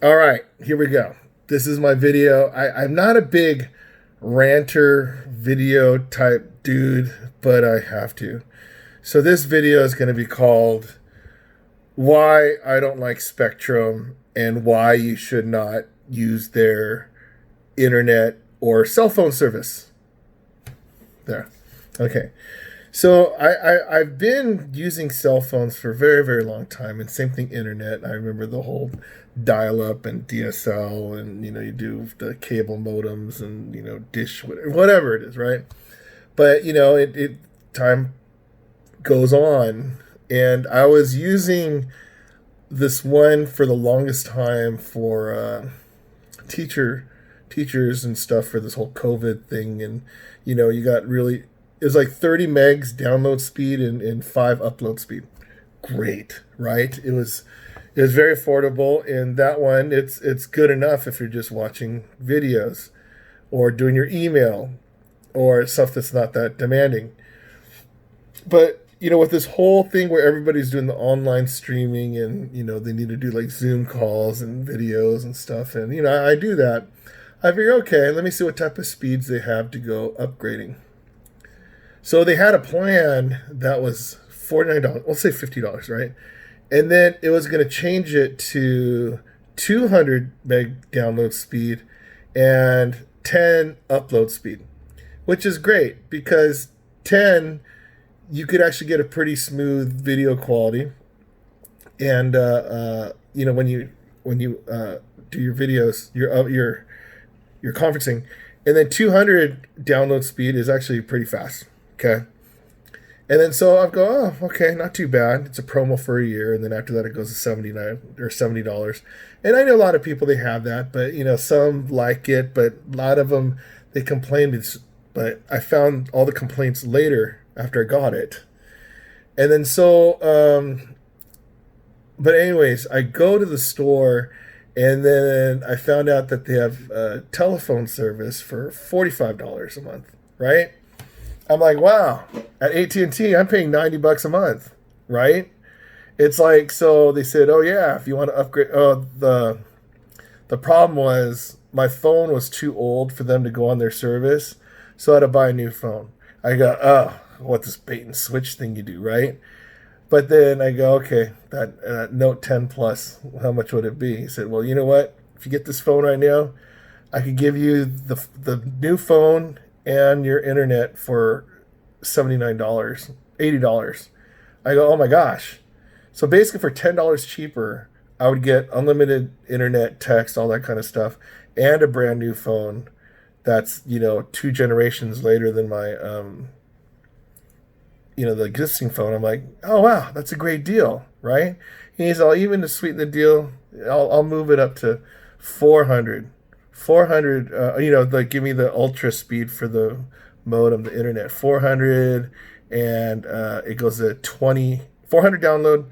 All right, here we go. This is my video. I'm not a big ranter video type dude, but I have to. So this video is going to be called Why I Don't Like Spectrum and Why You Should Not Use Their Internet or Cell Phone Service. There. Okay. So I've been using cell phones for a very, very long time, and same thing, internet. I remember the whole dial-up and DSL, and you do the cable modems and dish, whatever it is, right? But it time goes on, and I was using this one for the longest time for teachers and stuff for this whole COVID thing, and you got really it was like 30 megs download speed and 5 upload speed. Great, right? It was very affordable, and that one it's good enough if you're just watching videos or doing your email or stuff that's not that demanding. But with this whole thing where everybody's doing the online streaming and they need to do like Zoom calls and videos and stuff, and I do that. I figure, okay, let me see what type of speeds they have to go upgrading. So they had a plan that was $49, let's say $50, right? And then it was going to change it to 200 meg download speed and 10 upload speed, which is great because 10, you could actually get a pretty smooth video quality. And, when you do your videos, your conferencing, and then 200 download speed is actually pretty fast. Okay. And then so I go, oh, okay, not too bad. It's a promo for a year, and then after that it goes to $79 or $70. And I know a lot of people they have that, but some like it, but a lot of them they complained. But I found all the complaints later after I got it, and then but anyways, I go to the store, and then I found out that they have a telephone service for $45 a month, right? I'm like, wow, at AT&T, I'm paying $90 a month, right? It's like, so they said, oh yeah, if you want to upgrade, oh, the problem was my phone was too old for them to go on their service, so I had to buy a new phone. I go, oh, what this bait and switch thing you do, right? But then I go, okay, that Note 10 Plus, how much would it be? He said, well, you know what? If you get this phone right now, I could give you the new phone and your internet for $79, $80. I go, oh my gosh. So basically for $10 cheaper, I would get unlimited internet, text, all that kind of stuff, and a brand new phone that's, 2 generations later than my the existing phone. I'm like, oh wow, that's a great deal, right? He's all, even to sweeten the deal, I'll move it up to 400. 400, like give me the ultra speed for the modem, the internet, 400, and it goes to 400 download,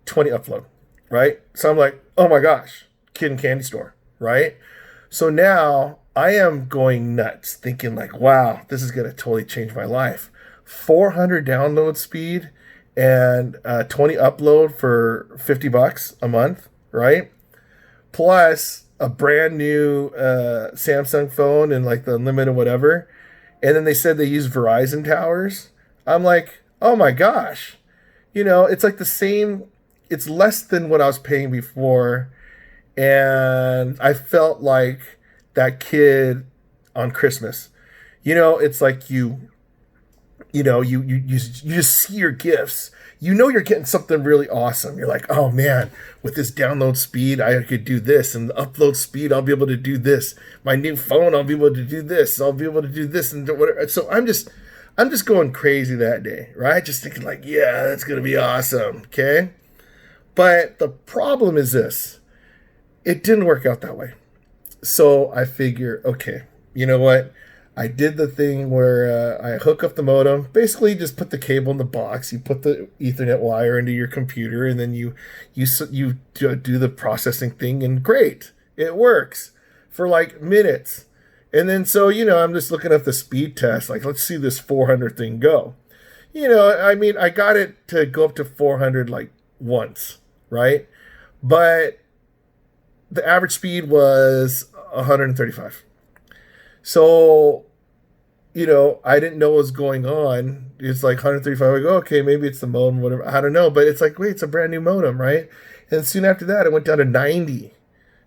20 upload, right? So I'm like, oh my gosh, kid in candy store, right? So now I am going nuts thinking like, wow, this is going to totally change my life. 400 download speed and 20 upload for $50 a month, right? Plus a brand new Samsung phone and like the unlimited whatever. And then they said they use Verizon towers. I'm like, oh my gosh. It's like the same, it's less than what I was paying before. And I felt like that kid on Christmas. It's like you just see your gifts. You're getting something really awesome. You're like, oh man, with this download speed, I could do this, and the upload speed, I'll be able to do this. My new phone, I'll be able to do this. I'll be able to do this and whatever. So I'm just going crazy that day, right? Just thinking like, yeah, that's gonna be awesome. Okay, but the problem is this: it didn't work out that way. So I figure, okay, you know what? I did the thing where I hook up the modem. Basically, just put the cable in the box. You put the Ethernet wire into your computer, and then you do the processing thing, and great, it works for like minutes. And then I'm just looking at the speed test. Like, let's see this 400 thing go. I mean, I got it to go up to 400 like once, right? But the average speed was 135. So, I didn't know what was going on. It's like 135. I go, okay, maybe it's the modem, whatever. I don't know. But it's like, wait, it's a brand new modem, right? And soon after that, it went down to 90,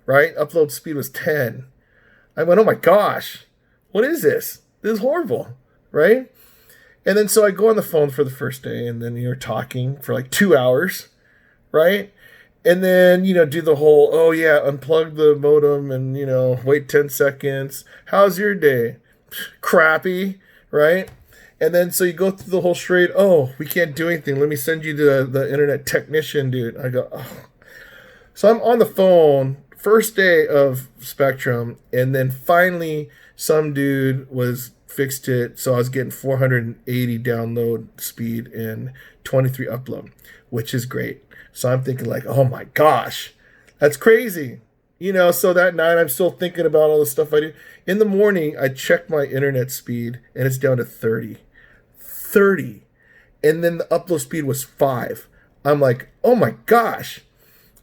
right? Upload speed was 10. I went, oh my gosh, what is this? This is horrible, right? And then so I go on the phone for the first day, and then you're talking for like 2 hours, right? And then, do the whole, oh yeah, unplug the modem and, wait 10 seconds. How's your day? Crappy, right? And then so you go through the whole charade, oh, we can't do anything. Let me send you to the internet technician, dude. I go, oh. So I'm on the phone, first day of Spectrum, and then finally some dude fixed it, so I was getting 480 download speed and 23 upload, which is great. So I'm thinking like, oh my gosh, that's crazy. So that night I'm still thinking about all the stuff I do. In the morning, I check my internet speed and it's down to 30. 30. And then the upload speed was 5. I'm like, oh my gosh,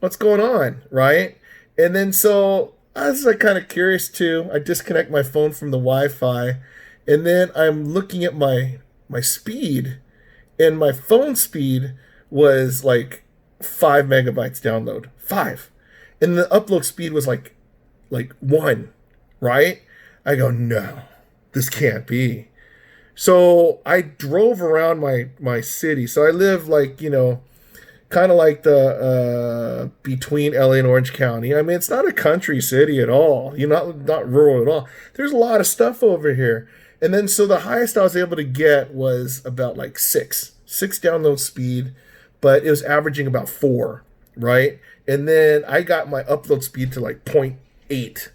what's going on, right? And then so I was like kind of curious too. I disconnect my phone from the Wi-Fi, and then I'm looking at my speed, and my phone speed was like 5 megabytes download. 5. And the upload speed was like 1, right? I go, no, this can't be. So I drove around my city. So I live like, kind of like the between LA and Orange County. I mean, it's not a country city at all. Not rural at all. There's a lot of stuff over here. And then so the highest I was able to get was about like 6 download speed, but it was averaging about 4, right? And then I got my upload speed to like 0.8.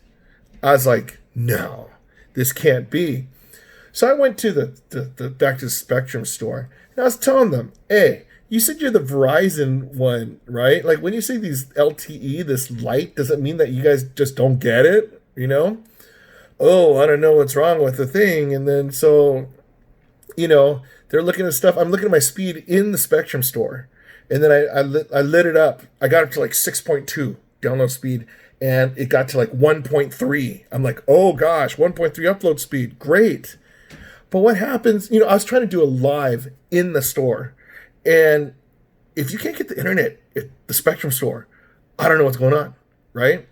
I was like, no, this can't be. So I went to the back to the Spectrum store, and I was telling them, hey, you said you're the Verizon one, right? Like when you say these LTE, this light, does it mean that you guys just don't get it? Oh, I don't know what's wrong with the thing. And then so, they're looking at stuff. I'm looking at my speed in the Spectrum store. And then I lit it up. I got up to like 6.2 download speed, and it got to like 1.3. I'm like, oh gosh, 1.3 upload speed. Great. But what happens, I was trying to do a live in the store. And if you can't get the internet at the Spectrum store, I don't know what's going on, right?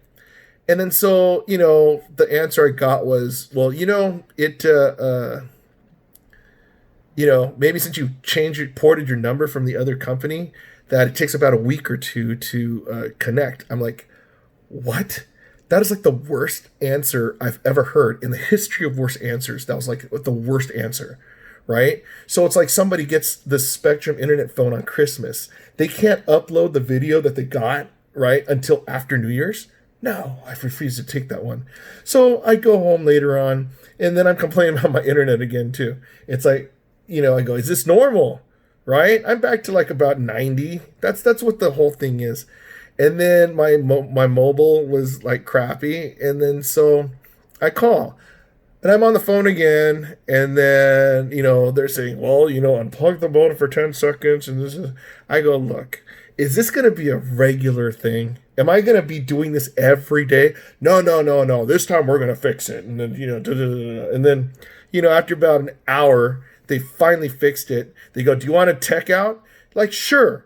And then so, the answer I got was, well, maybe since you ported your number from the other company, that it takes about a week or two to connect. I'm like, what? That is like the worst answer I've ever heard in the history of worst answers. That was like the worst answer, right? So it's like somebody gets the Spectrum internet phone on Christmas. They can't upload the video that they got, right, until after New Year's. No, I refuse to take that one. So I go home later on, and then I'm complaining about my internet again too. It's like, I go, is this normal? Right? I'm back to like about 90. That's what the whole thing is. And then my mobile was like crappy. And then so I call. And I'm on the phone again. And then, they're saying, well, unplug the modem for 10 seconds. And this is, I go, look, is this going to be a regular thing? Am I going to be doing this every day? No. This time we're going to fix it. And then, and then, after about an hour, they finally fixed it. They go, do you want a tech out? Like, sure.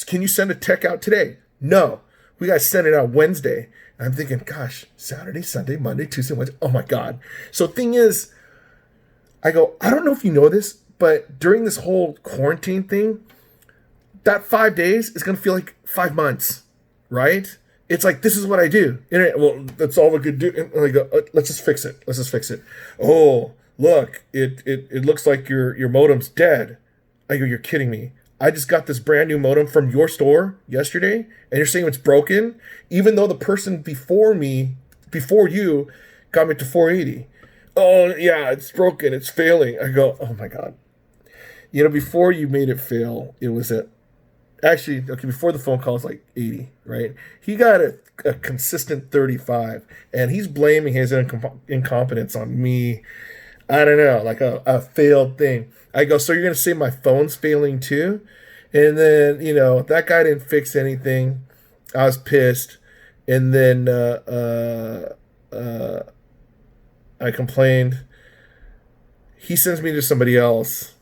Can you send a tech out today? No. We got to send it out Wednesday. And I'm thinking, gosh, Saturday, Sunday, Monday, Tuesday, Wednesday. Oh my God. So thing is, I go, I don't know if you know this, but during this whole quarantine thing, that 5 days is going to feel like 5 months, right? It's like, this is what I do. Internet, well, that's all we could do. And I go, let's just fix it. Oh, look, it looks like your modem's dead. I go, you're kidding me. I just got this brand new modem from your store yesterday, and you're saying it's broken, even though the person before you, got me to 480. Oh, yeah, it's broken. It's failing. I go, oh my God. Before you made it fail, it was before the phone call, it was like 80, right? He got a consistent 35, and he's blaming his incompetence on me. I don't know, like a failed thing. I go, so you're going to say my phone's failing too? And then, that guy didn't fix anything. I was pissed. And then I complained. He sends me to somebody else,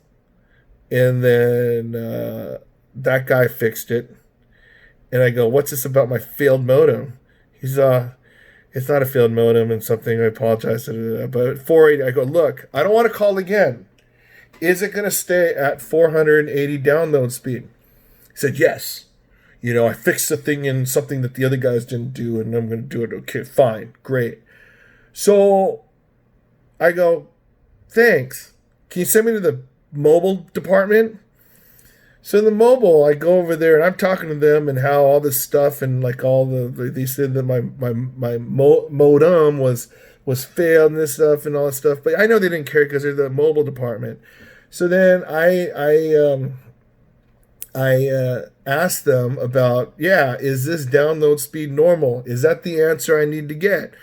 and then that guy fixed it. And I go, "What's this about my failed modem?" He's it's not a failed modem and something. I apologize. But 480, I go, "Look, I don't want to call again. Is it going to stay at 480 download speed?" He said, "Yes. You know, I fixed the thing in something that the other guys didn't do, and I'm going to do it." Okay, fine, great. So I go, "Thanks. Can you send me to the mobile department?" So in the mobile, I go over there and I'm talking to them and how all this stuff and like all they said that my modem was failed and this stuff and all this stuff. But I know they didn't care because they're the mobile department. So then I asked them about, yeah, is this download speed normal? Is that the answer I need to get?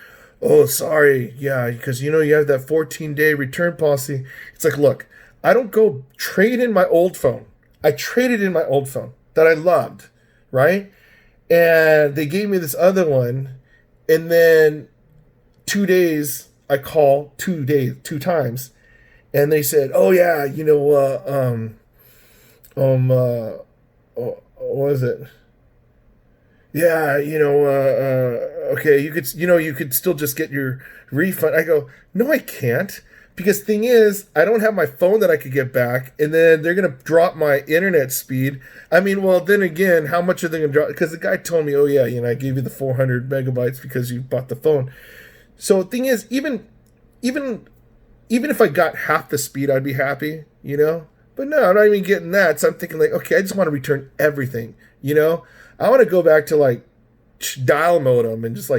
Oh, sorry. Yeah, because you know you have that 14-day return policy. It's like, look, I don't go trade in my old phone. I traded in my old phone that I loved, right? And they gave me this other one, and then 2 days I call 2 days, 2 times, and they said, "Oh yeah, you know, what was it? Yeah, you know, okay, you could still just get your refund." I go, "No, I can't." Because thing is, I don't have my phone that I could get back, and then they're gonna drop my internet speed. I mean, well, then again, how much are they gonna drop? Because the guy told me, "Oh yeah, you know, I gave you the 400 megabytes because you bought the phone." So thing is, even if I got half the speed, I'd be happy, you know. But no, I'm not even getting that. So I'm thinking like, okay, I just want to return everything, you know. I want to go back to like dial modem and just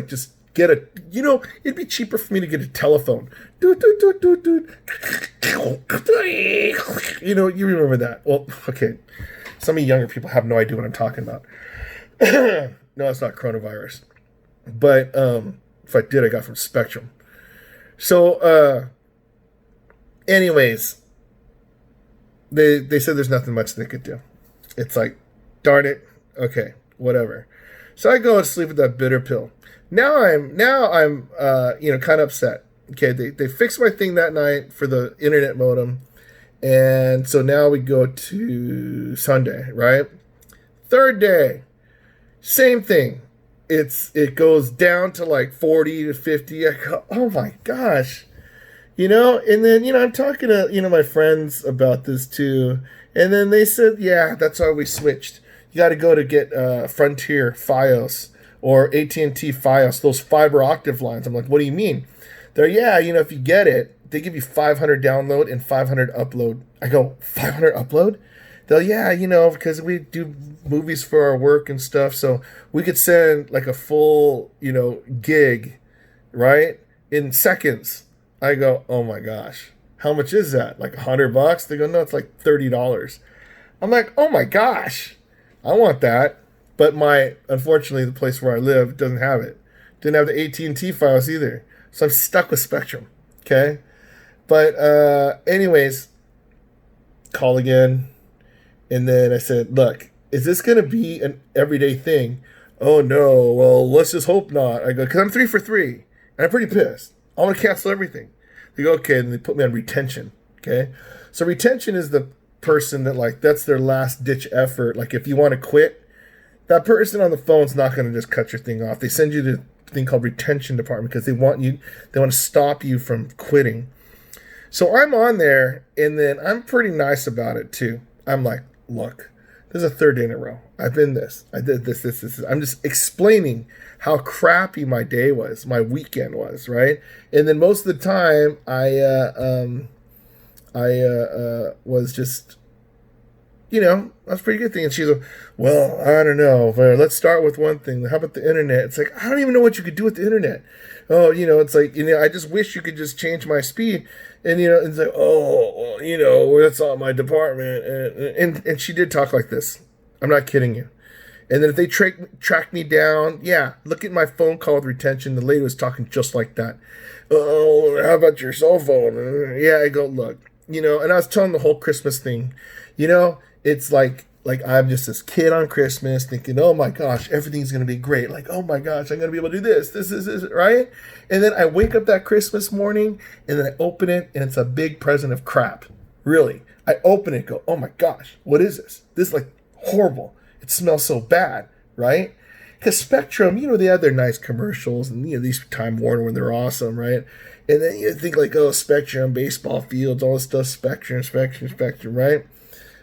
get a, you know, it'd be cheaper for me to get a telephone. Doot, doot, doot, doot, doot. You know, you remember that. Well, okay. Some of you younger people have no idea what I'm talking about. No, it's not coronavirus. But if I did, I got from Spectrum. So, anyways, they said there's nothing much they could do. It's like, darn it. Okay, whatever. So I go and sleep with that bitter pill. Now I'm you know, kind of upset. Okay, they fixed my thing that night for the internet modem, and so now we go to Sunday, right? Third day, same thing. It goes down to like 40 to 50. I go, oh my gosh, you know. And then you know I'm talking to my friends about this too, and then they said, yeah, that's why we switched. You got to go to get Frontier FiOS or AT&T FiOS, those fiber octave lines. I'm like, what do you mean? They're, yeah, you know, if you get it, they give you 500 download and 500 upload. I go, 500 upload? They'll, yeah, you know, because we do movies for our work and stuff, so we could send like a full, you know, gig, right, in seconds. I go, oh my gosh, how much is that? Like $100? They go, no, it's like $30. I'm like, oh my gosh, I want that. But unfortunately, the place where I live doesn't have it. Didn't have the AT&T files either. So I'm stuck with Spectrum. Okay? But anyways, call again. And then I said, look, is this going to be an everyday thing? Oh, no. Well, let's just hope not. I go, because I'm 3 for 3. And I'm pretty pissed. I want to cancel everything. They go, okay. And they put me on retention. Okay? So retention is the person that, like, that's their last ditch effort. Like, if you want to quit, that person on the phone's not going to just cut your thing off. They send you to a thing called retention department because they want to stop you from quitting. So I'm on there, and then I'm pretty nice about it too. I'm like, look, this is a third day in a row. I've been this. I did this. I'm just explaining how crappy my day was, my weekend was, right? And then most of the time, I was just, you know, that's a pretty good thing. And she's like, well, I don't know. Let's start with one thing. How about the internet? It's like, I don't even know what you could do with the internet. Oh, you know, it's like, you know, I just wish you could just change my speed. And, you know, it's like, oh, well, you know, that's not my department. And she did talk like this. I'm not kidding you. And then if they track me down, yeah, look at my phone call with retention. The lady was talking just like that. Oh, how about your cell phone? Yeah, I go, look, you know, and I was telling the whole Christmas thing, you know, it's like like I'm just this kid on Christmas thinking, oh my gosh, everything's gonna be great. Like, oh my gosh, I'm gonna be able to do this, right? And then I wake up that Christmas morning and then I open it and it's a big present of crap. Really. I open it and go, oh my gosh, what is this? This is like horrible. It smells so bad, right? Because Spectrum, they have their nice commercials and these Time Warner when they're awesome, right? And then you think like, oh, Spectrum, baseball fields, all this stuff, Spectrum, right?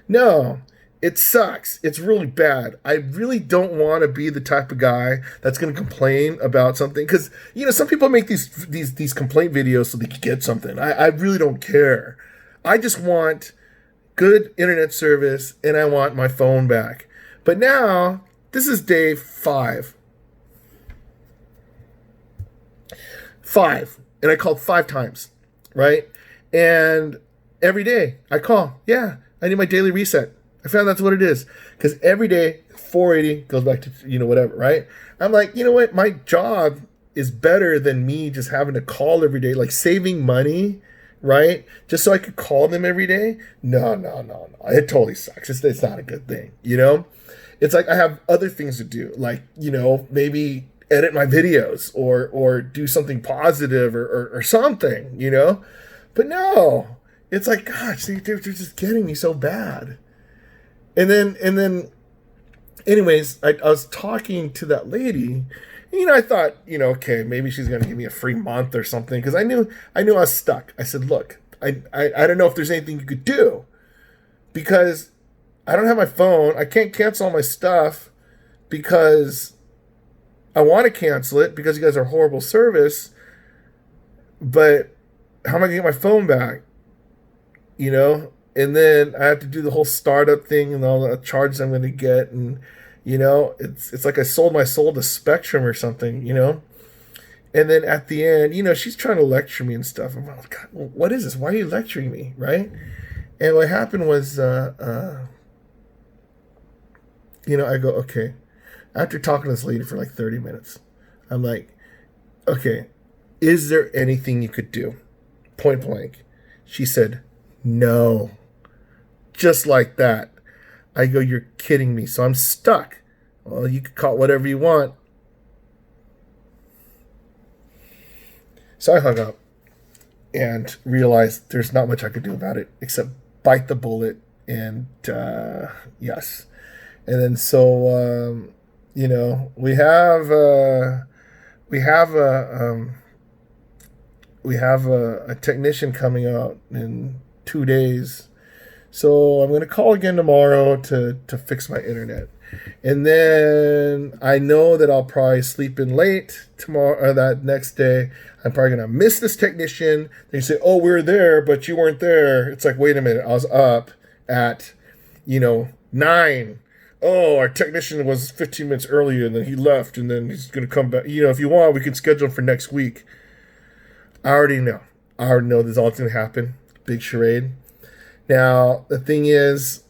No, it sucks. It's really bad. I really don't want to be the type of guy that's going to complain about something because some people make these complaint videos so they can get something. I really don't care. I just want good internet service and I want my phone back. But now this is day 5. 5. And I called 5 times, right? And every day I call. Yeah, I need my daily reset. I found that's what it is. Because every day, 480 goes back to, whatever, right? I'm like, you know what? My job is better than me just having to call every day, like saving money, right? Just so I could call them every day. No. It totally sucks. It's not a good thing, It's like I have other things to do, like, maybe edit my videos or do something positive or something, But no, it's like, gosh, they're just getting me so bad. And then, anyways, I was talking to that lady. I thought, okay, maybe she's gonna give me a free month or something because I knew I was stuck. I said, look, I don't know if there's anything you could do because I don't have my phone. I can't cancel all my stuff because I want to cancel it because you guys are horrible service. But how am I gonna get my phone back? And then I have to do the whole startup thing and all the charges I'm going to get. And, it's like I sold my soul to Spectrum or something, And then at the end, she's trying to lecture me and stuff. I'm like, God, what is this? Why are you lecturing me? Right? And what happened was, I go, okay. After talking to this lady for like 30 minutes, I'm like, okay, is there anything you could do? Point blank. She said, no. Just like that. I go, you're kidding me. So I'm stuck. Well, you can call it whatever you want. So I hung up and realized there's not much I could do about it except bite the bullet and yes. And then so we have a technician coming out in 2 days. So I'm going to call again tomorrow to fix my internet. And then I know that I'll probably sleep in late tomorrow or that next day. I'm probably going to miss this technician. They say, oh, we were there, but you weren't there. It's like, wait a minute. I was up at, 9. Oh, our technician was 15 minutes earlier and then he left and then he's going to come back. If you want, we can schedule him for next week. I already know this is all that's going to happen. Big charade. Now, the thing is,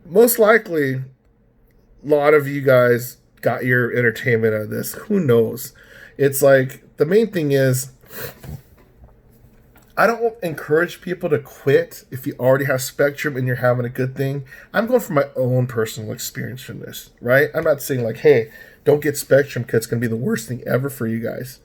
most likely, a lot of you guys got your entertainment out of this. Who knows? It's like, the main thing is, I don't encourage people to quit if you already have Spectrum and you're having a good thing. I'm going from my own personal experience from this, right? I'm not saying like, hey, don't get Spectrum because it's going to be the worst thing ever for you guys.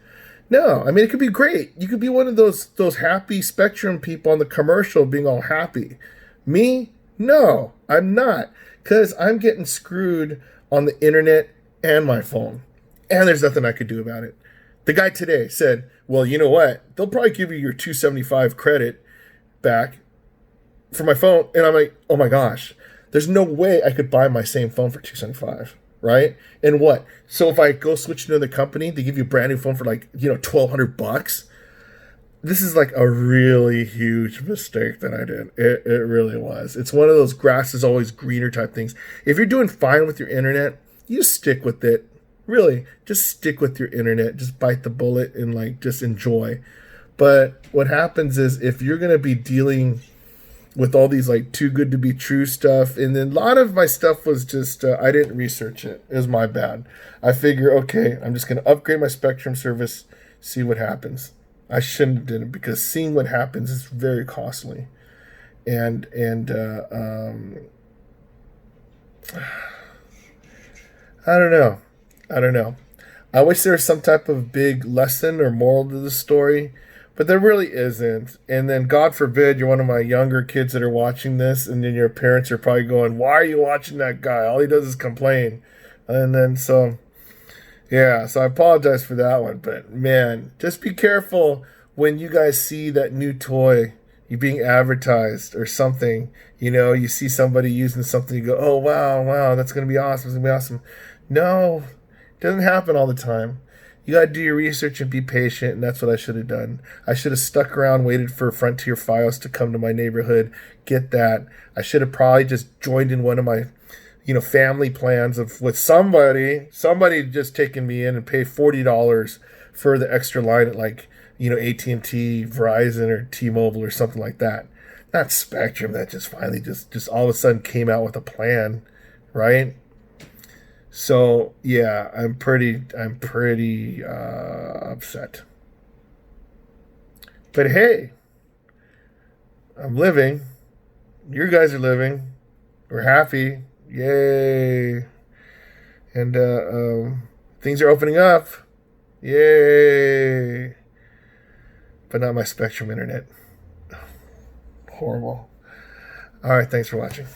No, I mean, it could be great. You could be one of those happy Spectrum people on the commercial being all happy. Me? No, I'm not. Because I'm getting screwed on the internet and my phone. And there's nothing I could do about it. The guy today said, well, you know what? They'll probably give you your $275 credit back for my phone. And I'm like, oh my gosh, there's no way I could buy my same phone for $275. Right? And what? So if I go switch to another company, they give you a brand new phone for like, $1,200. This is like a really huge mistake that I did. It really was. It's one of those grass is always greener type things. If you're doing fine with your internet, you stick with it. Really, just stick with your internet. Just bite the bullet and like just enjoy. But what happens is if you're going to be dealing with all these like too good to be true stuff. And then a lot of my stuff was just, I didn't research it. It was my bad. I figure, okay, I'm just going to upgrade my Spectrum service, see what happens. I shouldn't have done it because seeing what happens is very costly. and I don't know. I don't know. I wish there was some type of big lesson or moral to the story, but there really isn't. And then, God forbid, you're one of my younger kids that are watching this, and then your parents are probably going, "Why are you watching that guy? All he does is complain." And then, so yeah, so I apologize for that one. But man, just be careful when you guys see that new toy you being advertised or something. You see somebody using something, you go, "Oh wow, wow, that's gonna be awesome. It's gonna be awesome." No, it doesn't happen all the time. You gotta do your research and be patient, and that's what I should have done. I should have stuck around, waited for Frontier Files to come to my neighborhood, get that. I should have probably just joined in one of my family plans of with somebody just taking me in and pay $40 for the extra line at like AT&T, Verizon, or T-Mobile or something like that. Not Spectrum that just finally just all of a sudden came out with a plan, right? So yeah, I'm pretty upset. But hey, I'm living. You guys are living. We're happy. Yay! And things are opening up. Yay! But not my Spectrum internet. Horrible. All right, thanks for watching.